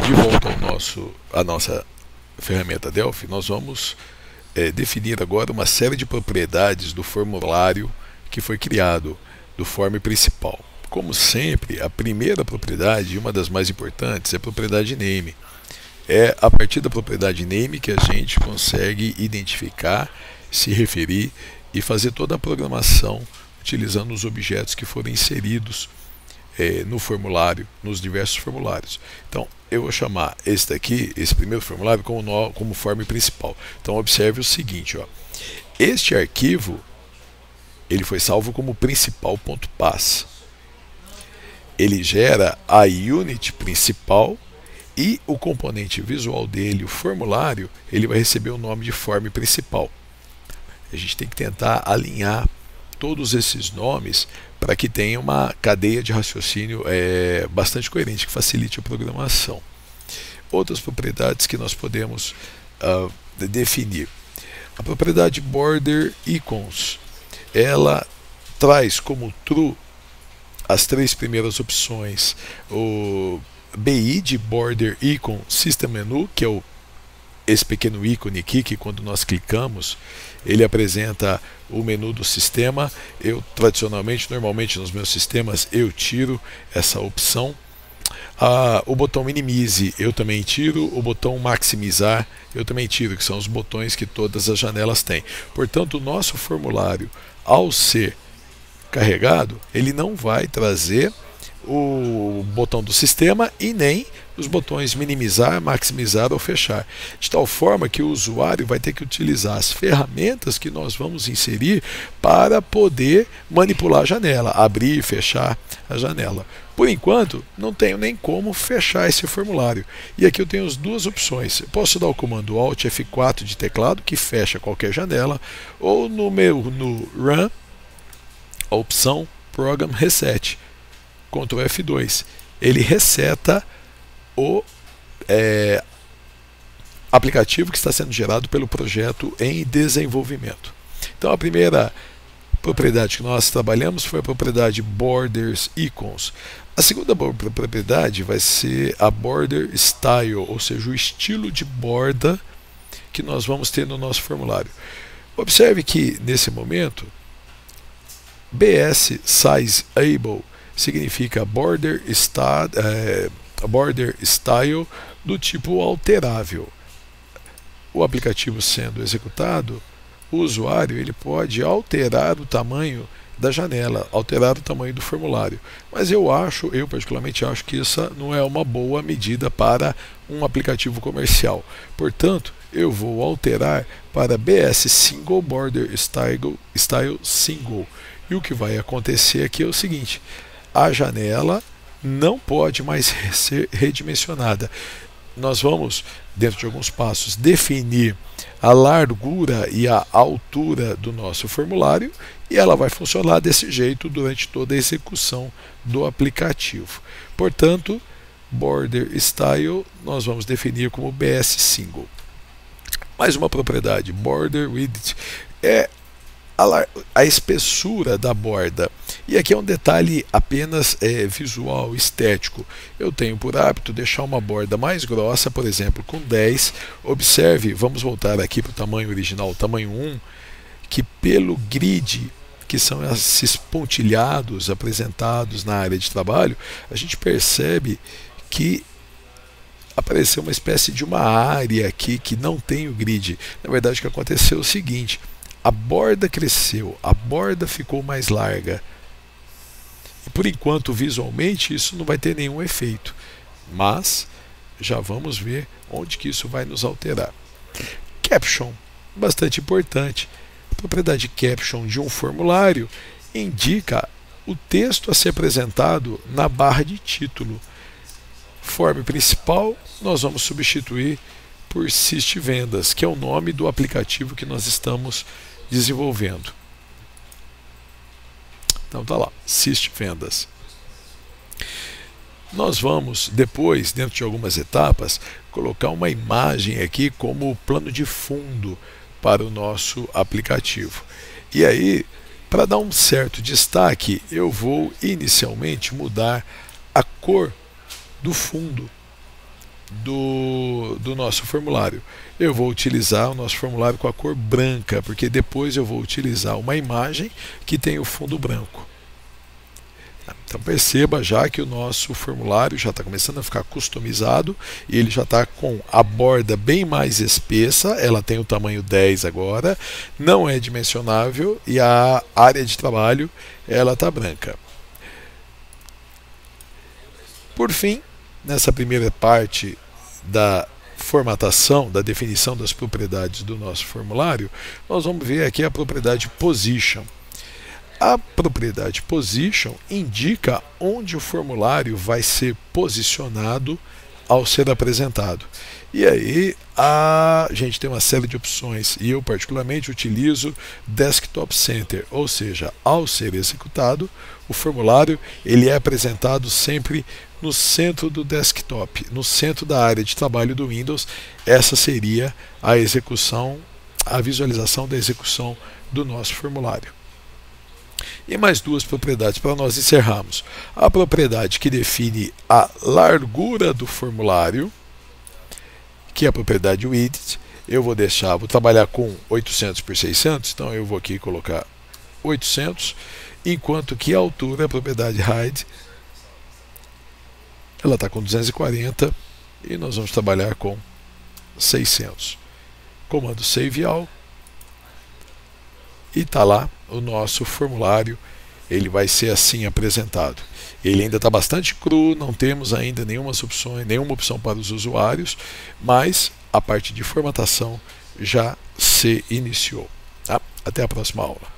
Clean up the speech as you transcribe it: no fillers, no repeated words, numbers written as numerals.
De volta à nossa ferramenta Delphi, nós vamos definir agora uma série de propriedades do formulário que foi criado, do form principal. Como sempre, a primeira propriedade, e uma das mais importantes, é a propriedade name. É a partir da propriedade name que a gente consegue identificar, se referir e fazer toda a programação utilizando os objetos que foram inseridos no formulário, nos diversos formulários. Então, eu vou chamar esse daqui, esse primeiro formulário, como form principal. Então, observe o seguinte, ó. Este arquivo, ele foi salvo como principal.pass. Ele gera a unit principal e o componente visual dele, o formulário, ele vai receber o nome de form principal. A gente tem que tentar alinhar todos esses nomes para que tenha uma cadeia de raciocínio bastante coerente, que facilite a programação. Outras propriedades que nós podemos definir. A propriedade border icons, ela traz como true as três primeiras opções. O BI de border icon system menu, que é esse pequeno ícone aqui, que quando nós clicamos, ele apresenta o menu do sistema. Eu tradicionalmente, normalmente nos meus sistemas, eu tiro essa opção. O botão minimize eu também tiro, o botão maximizar eu também tiro, que são os botões que todas as janelas têm. Portanto, o nosso formulário, ao ser carregado, ele não vai trazer o botão do sistema e nem os botões minimizar, maximizar ou fechar, de tal forma que o usuário vai ter que utilizar as ferramentas que nós vamos inserir para poder manipular a janela, abrir e fechar a janela. Por enquanto, não tenho nem como fechar esse formulário. E aqui eu tenho as duas opções. Eu posso dar o comando Alt F4 de teclado, que fecha qualquer janela, ou no Run, a opção Program Reset, Ctrl F2. Ele reseta o aplicativo que está sendo gerado pelo projeto em desenvolvimento. Então, a primeira propriedade que nós trabalhamos foi a propriedade Borders Icons. A segunda propriedade vai ser a Border Style, ou seja, o estilo de borda que nós vamos ter no nosso formulário. Observe que, nesse momento, BS Size Able significa border style do tipo alterável. O aplicativo sendo executado, o usuário ele pode alterar o tamanho da janela, alterar o tamanho do formulário. Mas eu particularmente acho que essa não é uma boa medida para um aplicativo comercial. Portanto, eu vou alterar para BS Single Border Style Single. E o que vai acontecer aqui é o seguinte: a janela não pode mais ser redimensionada. Nós vamos, dentro de alguns passos, definir a largura e a altura do nosso formulário e ela vai funcionar desse jeito durante toda a execução do aplicativo. Portanto, Border Style nós vamos definir como BS Single. Mais uma propriedade, Border Width, é a espessura da borda. E aqui é um detalhe apenas visual, estético. Eu tenho por hábito deixar uma borda mais grossa, por exemplo, com 10. Observe, vamos voltar aqui para o tamanho original, o tamanho 1, que pelo grid, que são esses pontilhados apresentados na área de trabalho, a gente percebe que apareceu uma espécie de uma área aqui que não tem o grid. Na verdade, o que aconteceu é o seguinte: a borda cresceu, a borda ficou mais larga. E por enquanto, visualmente, isso não vai ter nenhum efeito. Mas já vamos ver onde que isso vai nos alterar. Caption, bastante importante. A propriedade caption de um formulário indica o texto a ser apresentado na barra de título. Form principal, nós vamos substituir por Syst Vendas, que é o nome do aplicativo que nós estamos desenvolvendo. Então tá lá, Syst Vendas. Nós vamos depois, dentro de algumas etapas, colocar uma imagem aqui como plano de fundo para o nosso aplicativo. E aí, para dar um certo destaque, eu vou inicialmente mudar a cor do fundo do nosso formulário. Eu vou utilizar o nosso formulário com a cor branca, porque depois eu vou utilizar uma imagem que tem o fundo branco. Então perceba já que o nosso formulário já está começando a ficar customizado e ele já está com a borda bem mais espessa, ela tem o tamanho 10 agora, não é dimensionável e a área de trabalho ela está branca. Por fim, nessa primeira parte da formatação, da definição das propriedades do nosso formulário, nós vamos ver aqui a propriedade position. A propriedade position indica onde o formulário vai ser posicionado ao ser apresentado. E aí a gente tem uma série de opções e eu particularmente utilizo Desktop Center, ou seja, ao ser executado, o formulário ele é apresentado sempre no centro do desktop, no centro da área de trabalho do Windows. Essa seria a execução, a visualização da execução do nosso formulário. E mais duas propriedades para nós encerrarmos. A propriedade que define a largura do formulário, que é a propriedade width. Eu vou trabalhar com 800 por 600, então eu vou aqui colocar 800, enquanto que a altura, a propriedade height, ela está com 240 e nós vamos trabalhar com 600. Comando Save All. E está lá o nosso formulário, ele vai ser assim apresentado. Ele ainda está bastante cru, não temos ainda nenhuma opção para os usuários, mas a parte de formatação já se iniciou. Tá? Até a próxima aula.